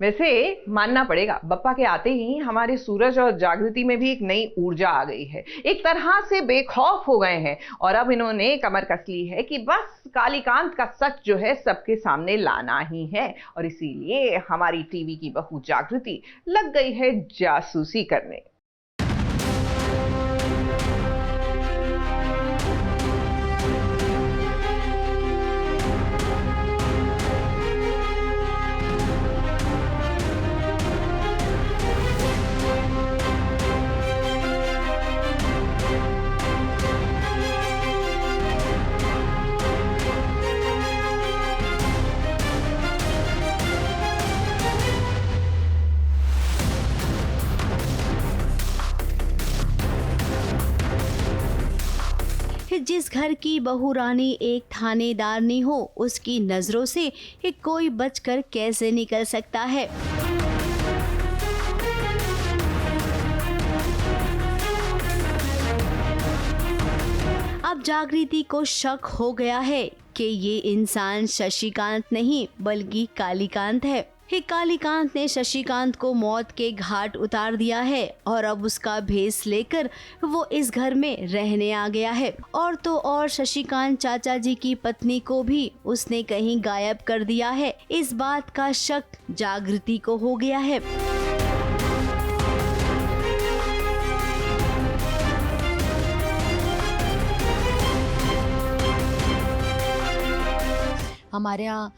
वैसे मानना पड़ेगा, बप्पा के आते ही हमारे सूरज और जागृति में भी एक नई ऊर्जा आ गई है। एक तरह से बेखौफ हो गए हैं और अब इन्होंने कमर कस ली है कि बस कालीकांत का सच जो है सबके सामने लाना ही है। और इसीलिए हमारी टीवी की बहू जागृति लग गई है जासूसी करने। जिस घर की बहू रानी एक थानेदारनी हो, उसकी नजरों से कोई बचकर कैसे निकल सकता है। अब जागृति को शक हो गया है कि ये इंसान शशिकांत नहीं बल्कि कालीकांत है। कालीकांत ने शशिकांत को मौत के घाट उतार दिया है और अब उसका भेष लेकर वो इस घर में रहने आ गया है। और तो और शशिकांत चाचा जी की पत्नी को भी उसने कहीं गायब कर दिया है। इस बात का शक जागृति को हो गया है। हमारे यहाँ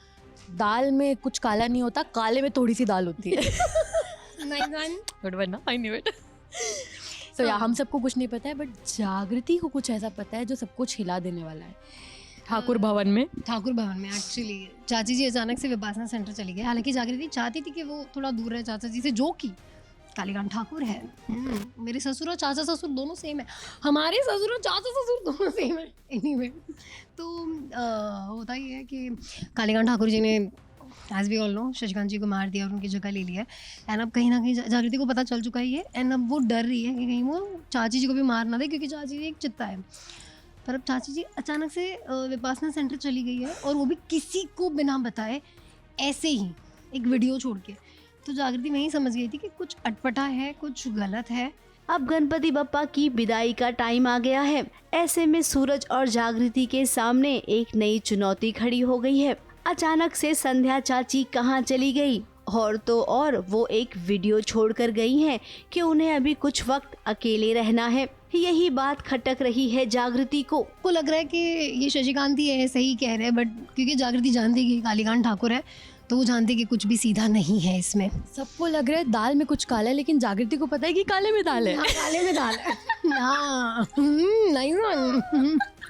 दाल में कुछ काला नहीं होता, काले में थोड़ी सी दाल होती है। हम सबको कुछ नहीं पता है, बट जागृति को कुछ ऐसा पता है जो सब कुछ हिला देने वाला है। ठाकुर भवन में एक्चुअली चाची जी अचानक से विपासना सेंटर चली गए। हालांकि जागृति चाहती थी कि वो थोड़ा दूर रहे चाचा जी से, जो कि कालीकांत ठाकुर है। मेरे ससुर और चाचा ससुर दोनों सेम है, हमारे ससुर और चाचा ससुर दोनों सेम है। एनीवे, तो होता ही है कि कालीकांत ठाकुर जी ने as we all know Shashikant ji को मार दिया और उनकी जगह ले लिया। एंड अब कहीं ना कहीं जागृति को पता चल चुका ही है। एंड अब वो डर रही है कि कहीं वो चाची जी को भी मार ना दे, क्योंकि चाची जी एक चित्ता है। पर अब चाची जी अचानक से विपासना सेंटर चली गई है, और वो भी किसी को बिना बताए, ऐसे ही एक वीडियो छोड़ के। तो जागृति वहीं समझ गई थी कि कुछ अटपटा है, कुछ गलत है। अब गणपति बप्पा की विदाई का टाइम आ गया है। ऐसे में सूरज और जागृति के सामने एक नई चुनौती खड़ी हो गई है। अचानक से संध्या चाची कहाँ चली गई, और तो और वो एक वीडियो छोड़कर गई हैं कि उन्हें अभी कुछ वक्त अकेले रहना है। यही बात खटक रही है जागृति को लग रहा है कि ये शशिकांत ही है, सही कह रहे हैं, बट क्योंकि जागृति जानती है कि कालीकांत ठाकुर है, तो वो जानते कि कुछ भी सीधा नहीं है इसमें। सबको लग रहा है दाल में कुछ काला है, लेकिन जागृति को पता है कि काले में दाल है। हाँ, काले में दाल है। नहीं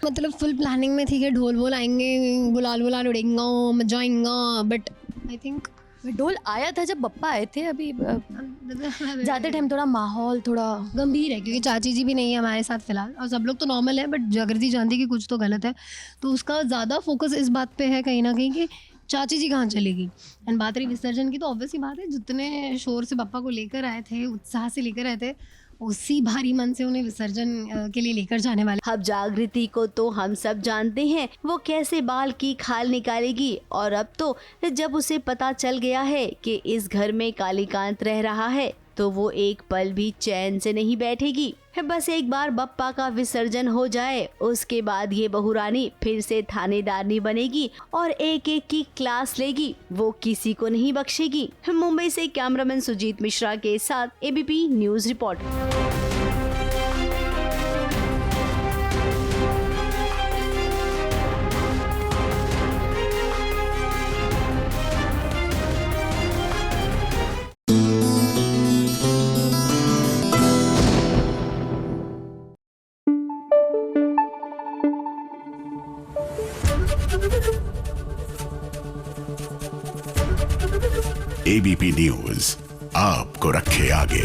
मतलब फुल प्लानिंग में थी कि ढोल वोल आएंगे, गुलाल वुलाल उड़ेंगा, मजा आएगा, बट आई थिंक ढोल आया था जब बप्पा आए थे। अभी जाते टाइम थोड़ा माहौल थोड़ा गंभीर है, क्योंकि चाची जी भी नहीं है हमारे साथ फिलहाल, और सब लोग तो नॉर्मल है, बट जागृति जानती कि कुछ तो गलत है। तो उसका ज़्यादा फोकस इस बात पे है कहीं ना कहीं कि चाची जी कहाँ चलेगी। एंड बात रही विसर्जन की, तो ऑब्वियस ही बात है, जितने शोर से बप्पा को लेकर आए थे, उत्साह से लेकर आए थे, उसी भारी मन से उन्हें विसर्जन के लिए लेकर जाने वाले। अब जागृति को तो हम सब जानते हैं वो कैसे बाल की खाल निकालेगी। और अब तो जब उसे पता चल गया है कि इस घर में कालीकांत रह रहा है, तो वो एक पल भी चैन से नहीं बैठेगी। बस एक बार बप्पा का विसर्जन हो जाए, उसके बाद ये बहुरानी फिर से थानेदारनी बनेगी और एक एक की क्लास लेगी। वो किसी को नहीं बख्शेगी। मुंबई से कैमरामैन सुजीत मिश्रा के साथ ABP news report. ABP news आपको रखे आगे।